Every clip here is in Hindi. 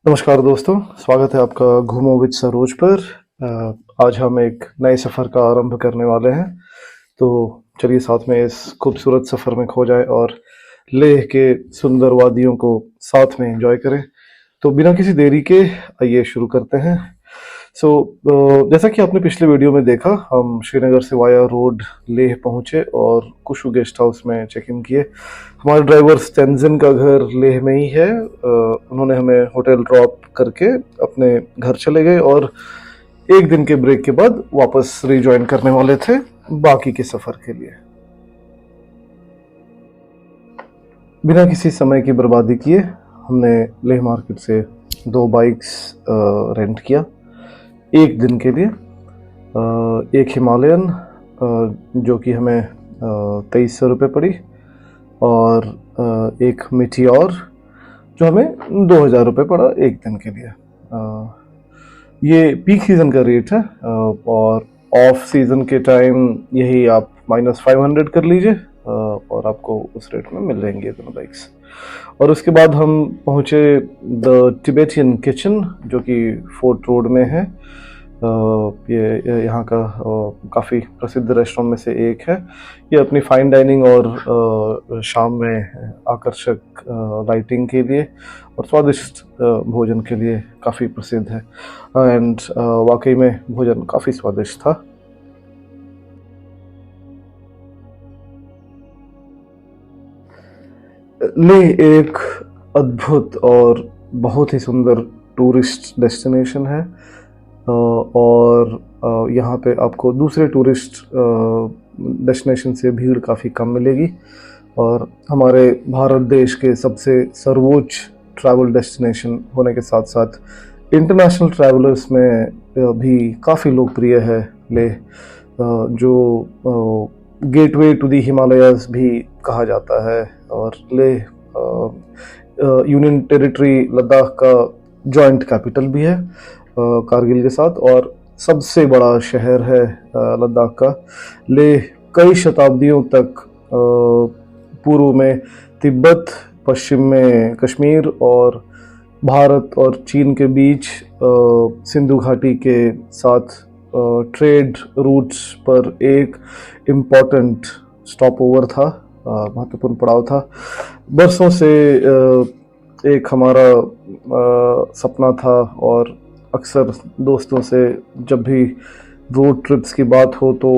नमस्कार दोस्तों, स्वागत है आपका घूमो विद सरोज पर। आज हम एक नए सफ़र का आरंभ करने वाले हैं। तो चलिए साथ में इस खूबसूरत सफ़र में खो जाए और लेह के सुंदर वादियों को साथ में एंजॉय करें। तो बिना किसी देरी के आइए शुरू करते हैं। जैसा कि आपने पिछले वीडियो में देखा, हम श्रीनगर से वाया रोड लेह पहुंचे और कुशु गेस्ट हाउस में चेक इन किए। हमारे ड्राइवर स्टेंजन का घर लेह में ही है। उन्होंने हमें होटल ड्रॉप करके अपने घर चले गए और एक दिन के ब्रेक के बाद वापस रिजॉइन करने वाले थे बाकी के सफ़र के लिए। बिना किसी समय की बर्बादी किए हमने लेह मार्केट से 2 बाइक्स रेंट किया एक दिन के लिए। एक हिमालयन जो कि हमें 2300 रुपये पड़ी, और एक मीटियोर जो हमें 2000 रुपये पड़ा एक दिन के लिए। ये पीक सीज़न का रेट है, और ऑफ सीज़न के टाइम यही आप -500 कर लीजिए और आपको उस रेट में मिल जाएंगे दोनों बाइक्स। और उसके बाद हम पहुँचे द टिबेटियन किचन जो कि फोर्ट रोड में है। ये यहाँ का काफ़ी प्रसिद्ध रेस्टोरेंट में से एक है। ये अपनी फाइन डाइनिंग और शाम में आकर्षक लाइटिंग के लिए और स्वादिष्ट भोजन के लिए काफ़ी प्रसिद्ध है। एंड वाकई में भोजन काफ़ी स्वादिष्ट था। लेह एक अद्भुत और बहुत ही सुंदर टूरिस्ट डेस्टिनेशन है, और यहाँ पे आपको दूसरे टूरिस्ट डेस्टिनेशन से भीड़ काफ़ी कम मिलेगी। और हमारे भारत देश के सबसे सर्वोच्च ट्रैवल डेस्टिनेशन होने के साथ साथ इंटरनेशनल ट्रैवलर्स में भी काफ़ी लोकप्रिय है लेह, जो गेटवे टू दी हिमालयाज़ भी कहा जाता है। और लेह यूनियन टेरिटरी लद्दाख का जॉइंट कैपिटल भी है कारगिल के साथ, और सबसे बड़ा शहर है लद्दाख का। लेह कई शताब्दियों तक पूर्व में तिब्बत, पश्चिम में कश्मीर और भारत और चीन के बीच सिंधु घाटी के साथ ट्रेड रूट्स पर एक इम्पॉर्टेंट स्टॉप ओवर था, महत्वपूर्ण पड़ाव था। बरसों से एक हमारा सपना था, और अक्सर दोस्तों से जब भी रोड ट्रिप्स की बात हो तो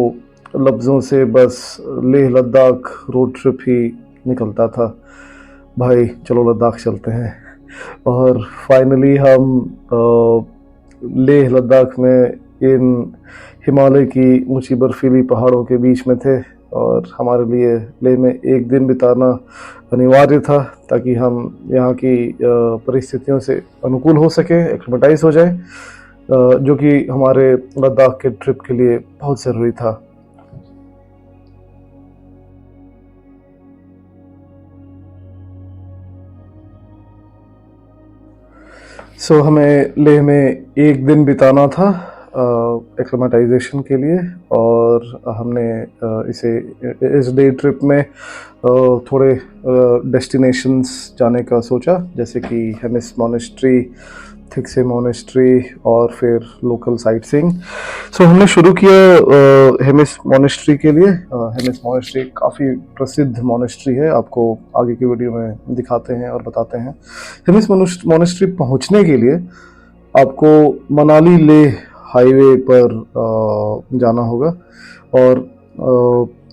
लफ्ज़ों से बस लेह लद्दाख रोड ट्रिप ही निकलता था। भाई चलो लद्दाख चलते हैं। और फाइनली हम लेह लद्दाख में इन हिमालय की ऊंची बर्फीली पहाड़ों के बीच में थे, और हमारे लिए लेह में एक दिन बिताना अनिवार्य था ताकि हम यहाँ की परिस्थितियों से अनुकूल हो सके, एक्लिमेटाइज हो जाए, जो कि हमारे लद्दाख के ट्रिप के लिए बहुत ज़रूरी था। हमें लेह में एक दिन बिताना था एक्लिमेटाइजेशन के लिए, और हमने इस डे ट्रिप में थोड़े डेस्टिनेशंस जाने का सोचा, जैसे कि हेमिस मोनेस्ट्री, थिक्से मोनेस्ट्री और फिर लोकल साइट सीइंग। हमने शुरू किया हेमिस मोनेस्ट्री के लिए। हेमिस मोनेस्ट्री काफ़ी प्रसिद्ध मोनेस्ट्री है, आपको आगे की वीडियो में दिखाते हैं और बताते हैं। हेमिस मोनेस्ट्री पहुंचने के लिए आपको मनाली लेह हाईवे पर जाना होगा, और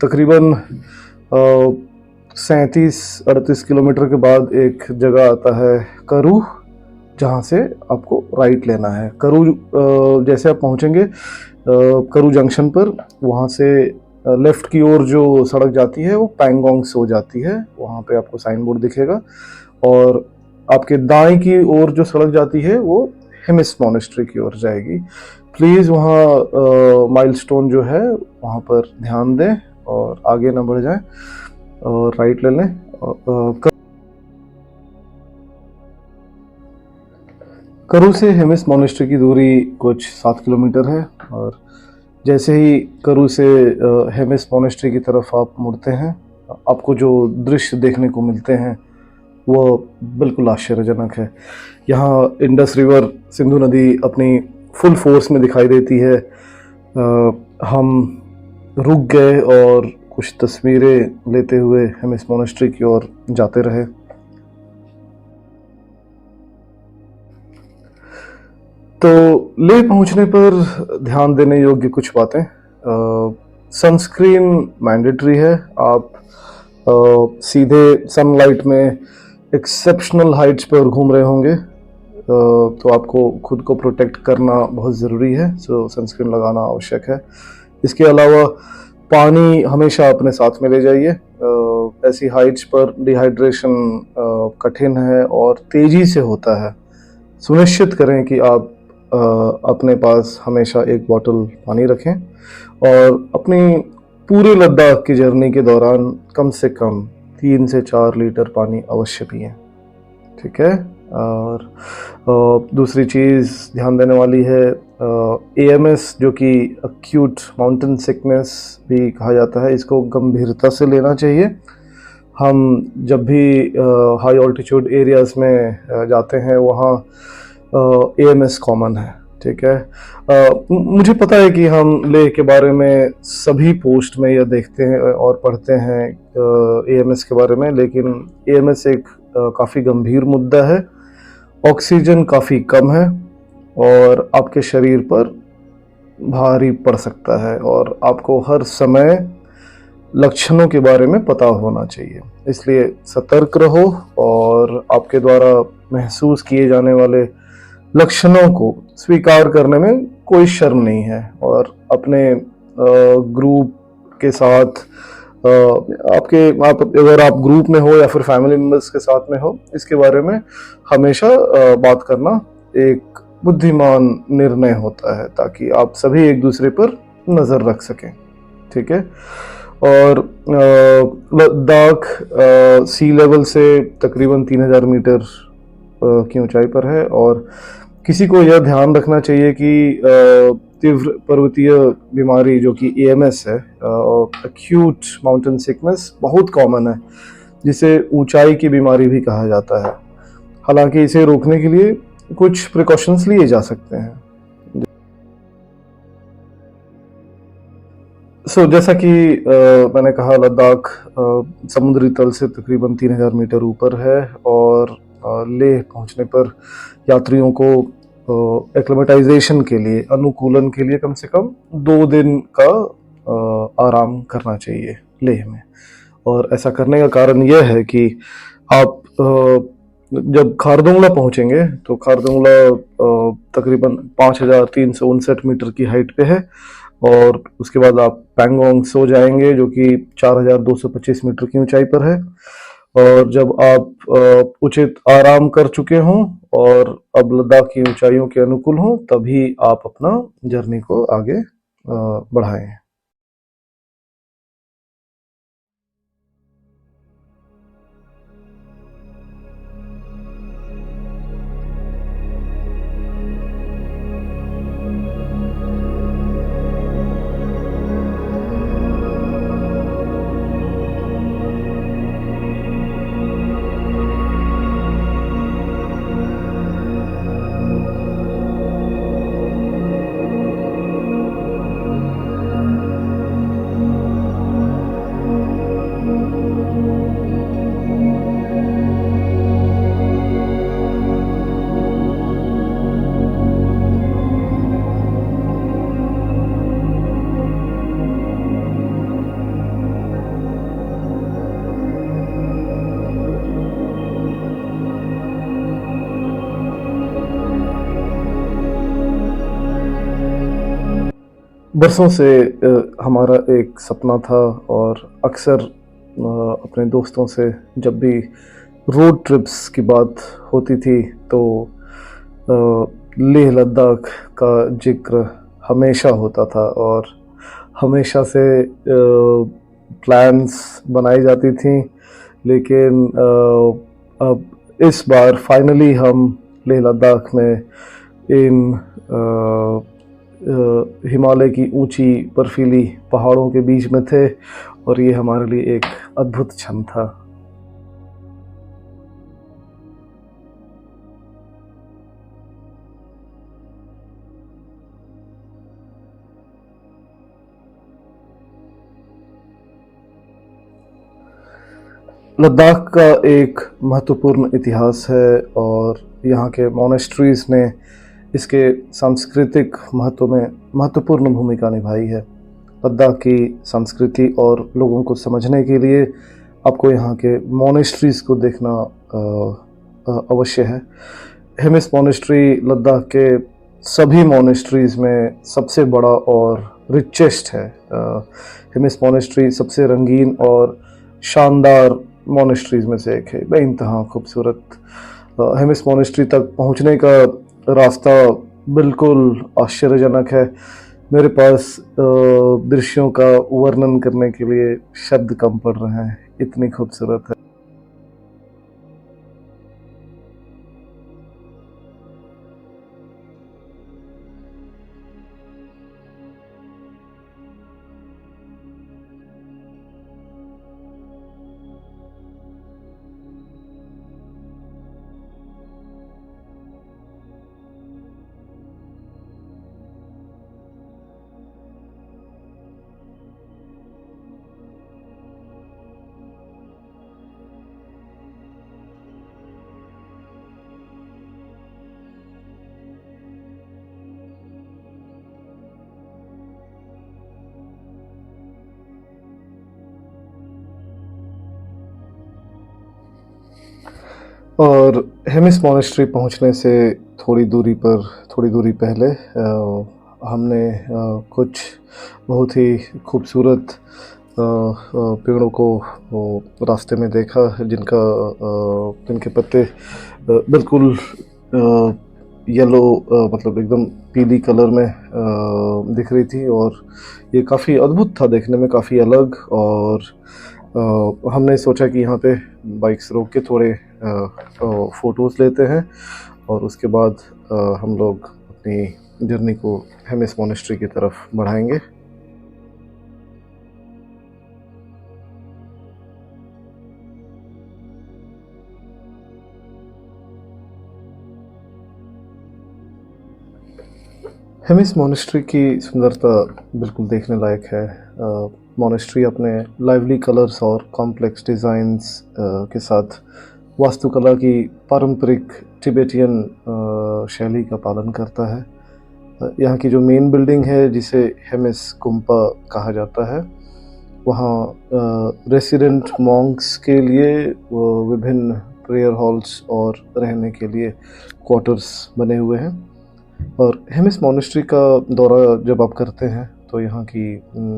तकरीबन 37-38 किलोमीटर के बाद एक जगह आता है करू, जहाँ से आपको राइट लेना है। करू जैसे आप पहुँचेंगे करू जंक्शन पर, वहाँ से लेफ़्ट की ओर जो सड़क जाती है वो पैंगोंग से हो जाती है। वहाँ पे आपको साइन बोर्ड दिखेगा, और आपके दाएं की ओर जो सड़क जाती है वो हेमिस मोनेस्ट्री की ओर जाएगी। प्लीज़ वहाँ माइलस्टोन जो है वहाँ पर ध्यान दें और आगे ना बढ़ जाएं और राइट ले लें। करू से हेमिस मोनेस्ट्री की दूरी कुछ 7 किलोमीटर है, और जैसे ही करू से हेमिस मोनेस्ट्री की तरफ आप मुड़ते हैं, आपको जो दृश्य देखने को मिलते हैं वो बिल्कुल आश्चर्यजनक है। यहाँ इंडस रिवर, सिंधु नदी अपनी फुल फोर्स में दिखाई देती है। हम रुक गए और कुछ तस्वीरें लेते हुए हम इस मोनेस्ट्री की ओर जाते रहे। तो लेह पहुंचने पर ध्यान देने योग्य कुछ बातें। सनस्क्रीन मैंडेटरी है। आप सीधे सनलाइट में एक्सेप्शनल हाइट्स पर घूम रहे होंगे, तो आपको खुद को प्रोटेक्ट करना बहुत ज़रूरी है, सो सनस्क्रीन लगाना आवश्यक है। इसके अलावा पानी हमेशा अपने साथ में ले जाइए। ऐसी हाइट्स पर डिहाइड्रेशन कठिन है और तेज़ी से होता है। सुनिश्चित करें कि आप अपने पास हमेशा एक बोतल पानी रखें और अपनी पूरे लद्दाख की जर्नी के दौरान कम से कम 3 से 4 लीटर पानी अवश्य पिएं। ठीक है। और दूसरी चीज़ ध्यान देने वाली है, AMS जो कि एक्यूट माउंटेन सिकनेस भी कहा जाता है, इसको गंभीरता से लेना चाहिए। हम जब भी हाई ऑल्टीट्यूड एरियाज़ में जाते हैं वहाँ AMS कॉमन है। ठीक है। मुझे पता है कि हम लेह के बारे में सभी पोस्ट में यह देखते हैं और पढ़ते हैं AMS के बारे में, लेकिन AMS एक काफ़ी गंभीर मुद्दा है। ऑक्सीजन काफ़ी कम है और आपके शरीर पर भारी पड़ सकता है और आपको हर समय लक्षणों के बारे में पता होना चाहिए। इसलिए सतर्क रहो और आपके द्वारा महसूस किए जाने वाले लक्षणों को स्वीकार करने में कोई शर्म नहीं है। और अपने ग्रुप के साथ आप अगर आप ग्रुप में हो या फिर फैमिली मेंबर्स के साथ में हो, इसके बारे में हमेशा बात करना एक बुद्धिमान निर्णय होता है, ताकि आप सभी एक दूसरे पर नज़र रख सकें। ठीक है। और लद्दाख सी लेवल से तकरीबन 3000 मीटर की ऊंचाई पर है और किसी को यह ध्यान रखना चाहिए कि तीव्र पर्वतीय बीमारी जो कि AMS है, एक्यूट माउंटेन सिकनेस, बहुत कॉमन है, जिसे ऊंचाई की बीमारी भी कहा जाता है। हालांकि इसे रोकने के लिए कुछ प्रिकॉशंस लिए जा सकते हैं। जैसा कि मैंने कहा, लद्दाख समुद्री तल से तकरीबन 3000 मीटर ऊपर है और लेह पहुंचने पर यात्रियों को एक्लिमेटाइजेशन के लिए, अनुकूलन के लिए कम से कम 2 दिन का आराम करना चाहिए लेह में। और ऐसा करने का कारण यह है कि आप जब खारदुंगला पहुंचेंगे तो खारदुंगला तकरीबन 5359 मीटर की हाइट पे है और उसके बाद आप पैंगोंग सो जाएंगे जो कि 4225 मीटर की ऊंचाई पर है। और जब आप उचित आराम कर चुके हों और अब लद्दाख की ऊंचाइयों के अनुकूल हों, तभी आप अपना जर्नी को आगे बढ़ाएं। बरसों से हमारा एक सपना था और अक्सर अपने दोस्तों से जब भी रोड ट्रिप्स की बात होती थी तो लेह लद्दाख का जिक्र हमेशा होता था और हमेशा से प्लान्स बनाई जाती थी। लेकिन अब इस बार फाइनली हम लेह लद्दाख में इन हिमालय की ऊंची बर्फीली पहाड़ों के बीच में थे और ये हमारे लिए एक अद्भुत क्षण था। लद्दाख का एक महत्वपूर्ण इतिहास है और यहाँ के मोनेस्ट्रीज ने इसके सांस्कृतिक महत्व में महत्वपूर्ण भूमिका निभाई है। लद्दाख की संस्कृति और लोगों को समझने के लिए आपको यहाँ के मोनेस्ट्रीज को देखना अवश्य है। हेमिस मोनेस्ट्री लद्दाख के सभी मोनेस्ट्रीज में सबसे बड़ा और रिचेस्ट है। हेमिस मोनेस्ट्री सबसे रंगीन और शानदार मोनेस्ट्रीज में से एक है, बेइंतहा खूबसूरत। हेमिस मोनेस्ट्री तक पहुंचने का रास्ता बिल्कुल आश्चर्यजनक है। मेरे पास दृश्यों का वर्णन करने के लिए शब्द कम पड़ रहे हैं, इतनी खूबसूरत है। और हेमिस मोनेस्ट्री पहुंचने से थोड़ी दूरी पहले हमने कुछ बहुत ही खूबसूरत पेड़ों को रास्ते में देखा, जिनके पत्ते बिल्कुल येलो, मतलब एकदम पीली कलर में दिख रही थी और ये काफ़ी अद्भुत था, देखने में काफ़ी अलग। और हमने सोचा कि यहाँ पे बाइक्स रोक के थोड़े फ़ोटोज़ लेते हैं और उसके बाद हम लोग अपनी जर्नी को हेमिस मोनेस्ट्री की तरफ बढ़ाएंगे। हेमिस मोनेस्ट्री की सुंदरता बिल्कुल देखने लायक है। मोनेस्ट्री अपने लाइवली कलर्स और कॉम्प्लेक्स डिज़ाइंस के साथ वास्तुकला की पारंपरिक तिब्बतियन शैली का पालन करता है। यहाँ की जो मेन बिल्डिंग है, जिसे हेमिस कुंपा कहा जाता है, वहाँ रेसिडेंट मॉन्क्स के लिए विभिन्न प्रेयर हॉल्स और रहने के लिए क्वार्टर्स बने हुए हैं। और हेमिस मोनेस्ट्री का दौरा जब आप करते हैं तो यहाँ की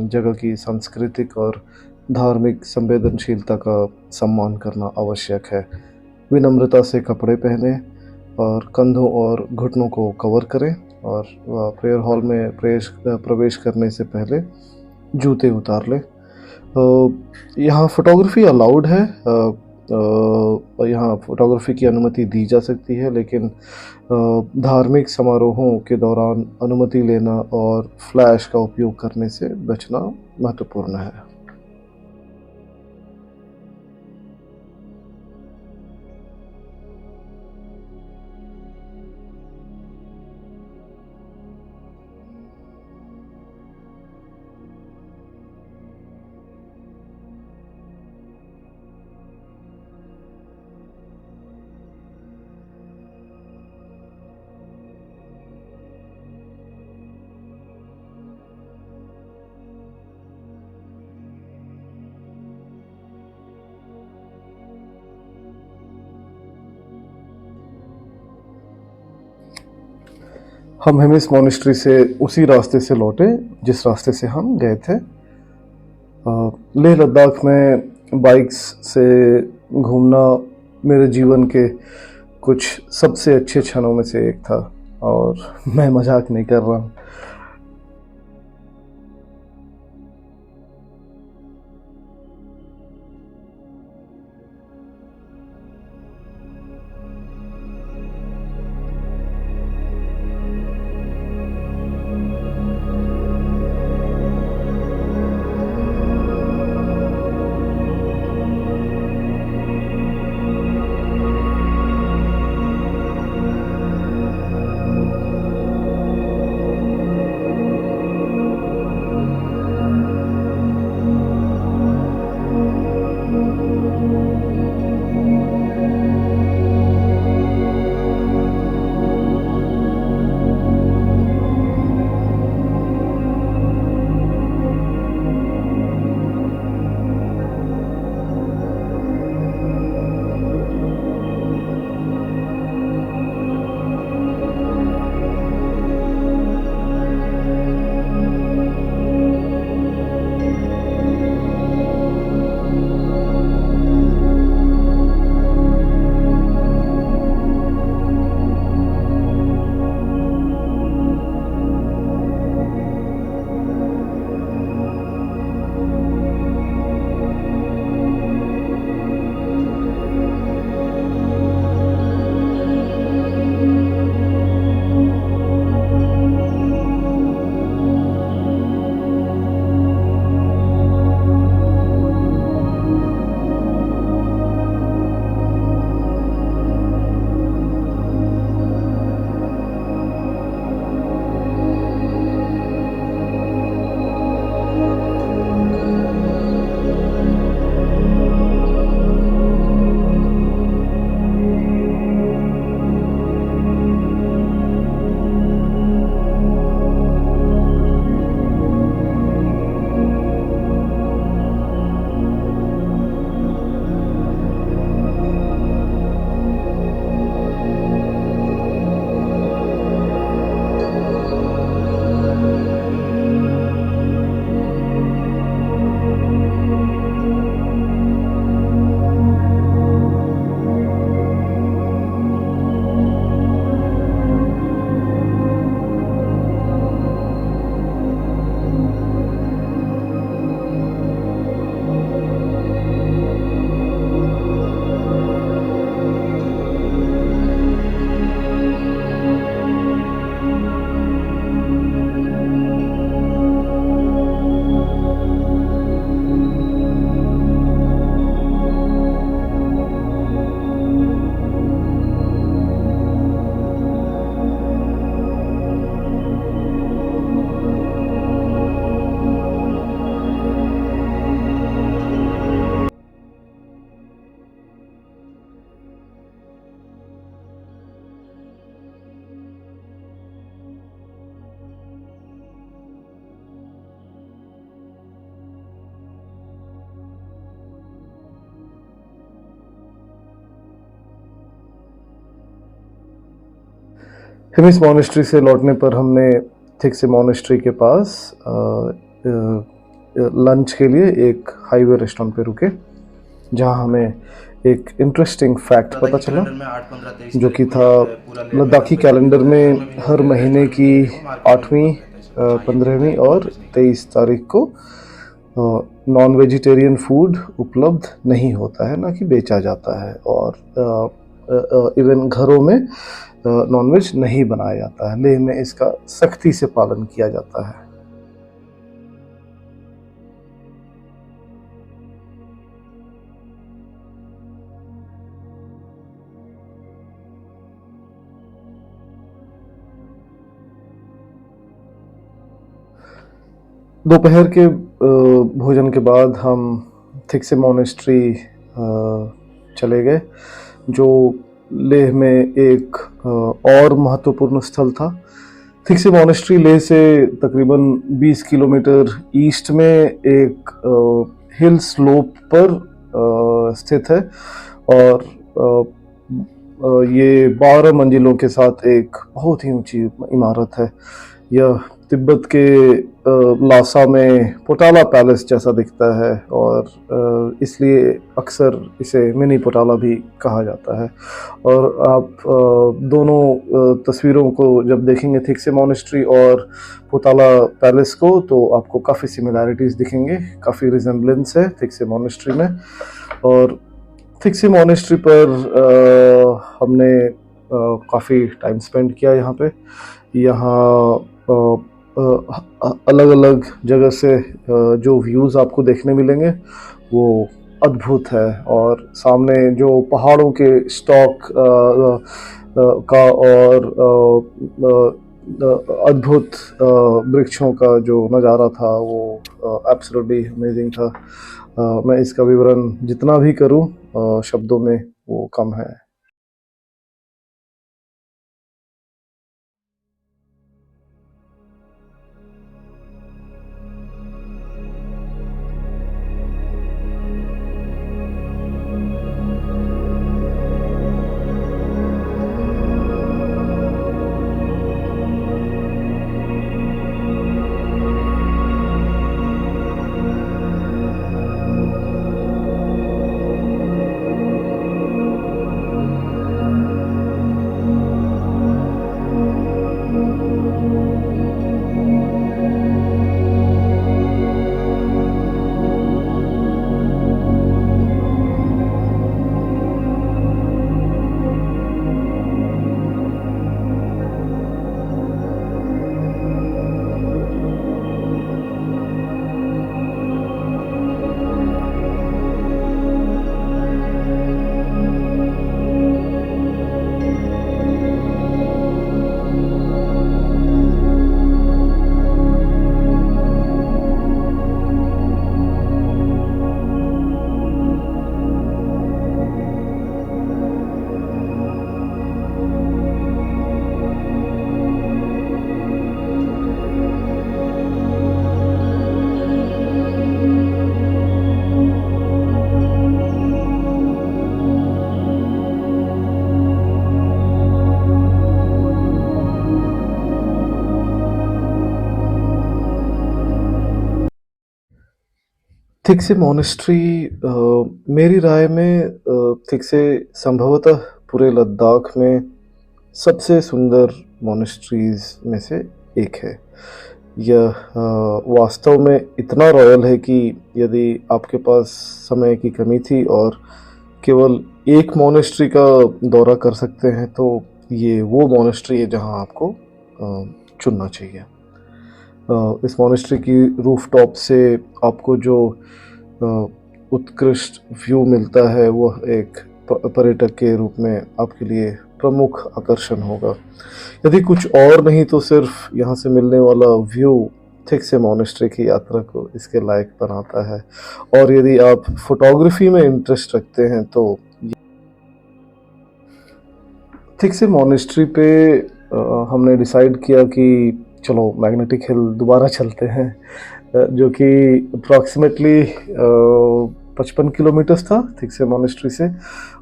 जगह की सांस्कृतिक और धार्मिक संवेदनशीलता का सम्मान करना आवश्यक है। विनम्रता से कपड़े पहने और कंधों और घुटनों को कवर करें और प्रेयर हॉल में प्रवेश करने से पहले जूते उतार लें। यहाँ फोटोग्राफी अलाउड है, यहाँ फोटोग्राफी की अनुमति दी जा सकती है, लेकिन धार्मिक समारोहों के दौरान अनुमति लेना और फ्लैश का उपयोग करने से बचना महत्वपूर्ण है। हम हेमिस मोनेस्ट्री से उसी रास्ते से लौटे जिस रास्ते से हम गए थे। लेह लद्दाख में बाइक्स से घूमना मेरे जीवन के कुछ सबसे अच्छे क्षणों में से एक था और मैं मजाक नहीं कर रहा हूँ। हिमिस मॉनेस्ट्री से लौटने पर हमने थिक्से मॉनेस्ट्री के पास लंच के लिए एक हाईवे रेस्टोरेंट पे रुके, जहाँ हमें एक इंटरेस्टिंग फैक्ट पता चला, जो कि था लद्दाखी कैलेंडर में हर महीने की 8वीं, 15वीं और 23 तारीख को नॉन वेजिटेरियन फूड उपलब्ध नहीं होता है, ना कि बेचा जाता है, और इवन घरों में नॉनवेज नहीं बनाया जाता है। लेह में इसका सख्ती से पालन किया जाता है। दोपहर के भोजन के बाद हम थिक्से मॉनेस्ट्री चले गए, जो लेह में एक और महत्वपूर्ण स्थल था। थिक्से मॉनेस्ट्री लेह से तकरीबन 20 किलोमीटर ईस्ट में एक हिल स्लोप पर स्थित है, और ये 12 मंजिलों के साथ एक बहुत ही ऊंची इमारत है। यह तिब्बत के लासा में पोटाला पैलेस जैसा दिखता है, और इसलिए अक्सर इसे मिनी पोटाला भी कहा जाता है। और आप दोनों तस्वीरों को जब देखेंगे, थिक्से मॉनेस्ट्री और पोटाला पैलेस को, तो आपको काफ़ी सिमिलैरिटीज़ दिखेंगे, काफ़ी रिजेम्बलेंस है थिक्से मॉनेस्ट्री में। और थिक्से मॉनेस्ट्री पर हमने काफ़ी टाइम स्पेंड किया यहाँ पे। यहाँ अलग अलग जगह से जो व्यूज़ आपको देखने मिलेंगे वो अद्भुत है, और सामने जो पहाड़ों के स्टॉक का और अद्भुत वृक्षों का जो नज़ारा था वो एब्सोल्युटली अमेजिंग था। मैं इसका विवरण जितना भी करूं शब्दों में वो कम है। थिक्से मॉनेस्ट्री मेरी राय में थिक्से संभवतः पूरे लद्दाख में सबसे सुंदर मॉनेस्ट्रीज में से एक है। यह वास्तव में इतना रॉयल है कि यदि आपके पास समय की कमी थी और केवल एक मॉनेस्ट्री का दौरा कर सकते हैं, तो ये वो मॉनेस्ट्री है जहां आपको चुनना चाहिए। इस मॉनेस्ट्री की रूफ टॉप से आपको जो उत्कृष्ट व्यू मिलता है वह एक पर्यटक के रूप में आपके लिए प्रमुख आकर्षण होगा। यदि कुछ और नहीं तो सिर्फ यहाँ से मिलने वाला व्यू थिक्से मॉनेस्ट्री की यात्रा को इसके लायक बनाता है। और यदि आप फोटोग्राफी में इंटरेस्ट रखते हैं तो थिक्से मॉनेस्ट्री पे हमने डिसाइड किया कि चलो मैग्नेटिक हिल दोबारा चलते हैं, जो कि अप्रॉक्सीमेटली 55 किलोमीटर्स था थिक्से मॉनेस्ट्री से,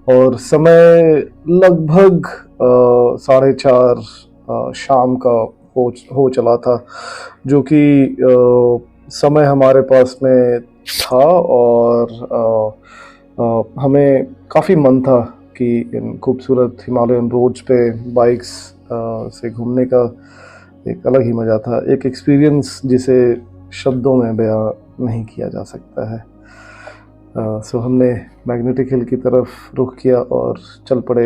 और समय लगभग 4:30 शाम का हो चला था, जो कि समय हमारे पास में था, और हमें काफ़ी मन था कि इन खूबसूरत हिमालयन रोड्स पे बाइक्स से घूमने का एक अलग ही मज़ा था, एक एक्सपीरियंस जिसे शब्दों में बयां नहीं किया जा सकता है। सो हमने मैग्नेटिक हिल की तरफ रुख किया और चल पड़े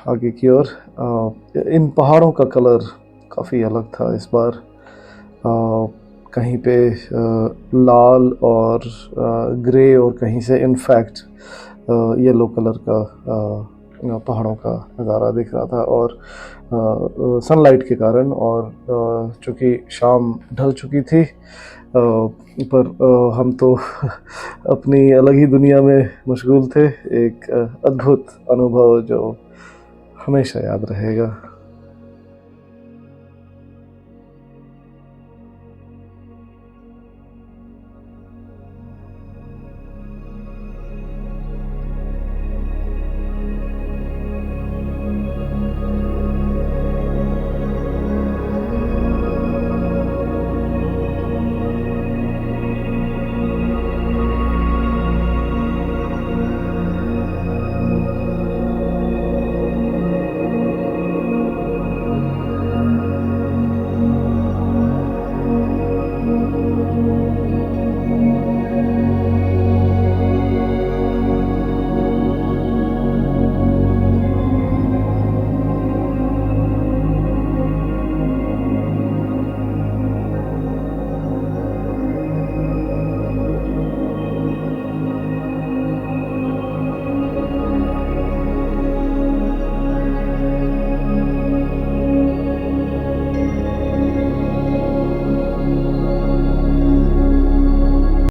आगे की ओर। इन पहाड़ों का कलर काफ़ी अलग था इस बार। कहीं पे लाल और ग्रे, और कहीं से इनफैक्ट येलो कलर का पहाड़ों का नज़ारा दिख रहा था, और सनलाइट के कारण, और चूँकि शाम ढल चुकी थी, पर हम तो अपनी अलग ही दुनिया में मशगूल थे। एक अद्भुत अनुभव जो हमेशा याद रहेगा।